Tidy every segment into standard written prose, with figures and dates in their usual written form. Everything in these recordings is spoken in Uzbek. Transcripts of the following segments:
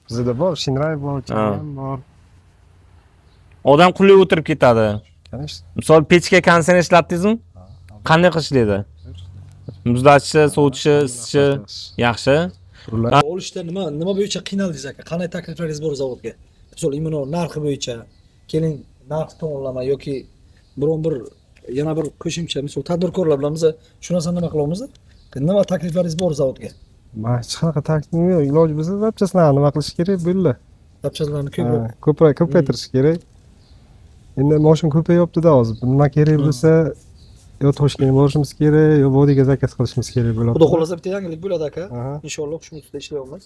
Bizda bor, Shinray bor, Chayam bor. Odam qulay o'tirib ketadi. Конечно. Misol pechga konditsioner ishlatdingizmi? Qanday qilishlaydi? Muzlatishi, sovutishi, isishi yaxshi. Olishda nima bo'yicha qiynaldingiz aka? Qanday takliflaringiz bor zavodga? Misol immuno narxi bo'yicha keling narx to'g'rilama yoki biron bir yana bir qo'shimcha misol tadbirkorlar bilan biz shu narsani nima qilamiz? Nima takliflaringiz bor zavodga? Ma hech qanaqa taklifim yo'q. Iloji bo'lsa zapchastlarni nima qilish kerak bo'ldi. Zapchastlarni Ko'paytirish kerak. Endi moshin ko'payapti-da hozir. Nima kerak bo'lsa yo Toshkentga borishimiz kerak, yo Vodiyga zakaz qilishimiz kerak bo'ladi. Xudo xolasa bitta yangilik bo'ladi aka. Aha. Inshaalloh shu ustida ishlaymiz.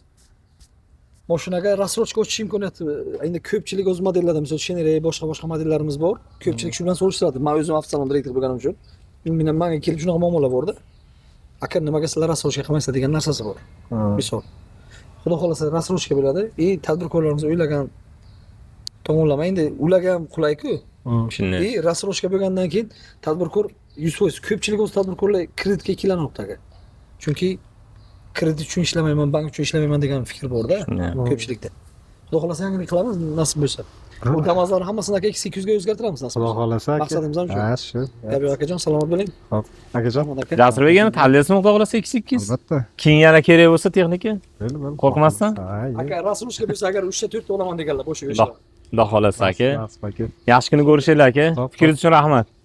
Mashinaga rassrochka o'tish imkoniyati endi ko'pchilik o'z modellarda misol Shinray boshqa modellarimiz bor. Ko'pchilik shu bilan solishtiradi. Men o'zim avtosalon direktor bo'lganim uchun. Menga kelib shunaqa muammolar borda. Aka nimaga sizlar rassrochka qilmaysizlar degan narsasi bor. Misol. Xudo xolasa rassrochka bo'ladi. Tadbirkorlarimiz o'ylagan tomonlama endi ularga ham qulay-ku. Shunday. Rassrochka bo'lgandan keyin tadbirkor 100% ko'pchilik o'z tadbirkorlar kreditga ikkilanmoqda aka. Chunki kredit uchun ishlamayman, bank uchun ishlamayman degan fikr bor-da ko'pchilikda. Xudo xolasa yangilik qilamiz, nasib bo'lsa. Bu Damaslarni hammasini aka X200 ga o'zgartiramiz nasib Xudo bo'lsa. xolasa. Maqsadimiz ham shu. Ha, shu. Gapiy akajon, salomat bo'ling. Xo'p, akajon. Jasurbek yana tanlayapsizmi xudo xolasa X200? Albatta. Keyin yana kerak bo'lsa texnika? Bo'ldi. Qo'rqmasdan? Ha, Aka rassrochka bo'lsa agar 3 ta 4 ta olaman deganlar, bo'sh Xudo xolasa aka. Nasib aka. Yaxshi kuni ko'rishaylik aka. Xo'p, Fikringiz uchun rahmat.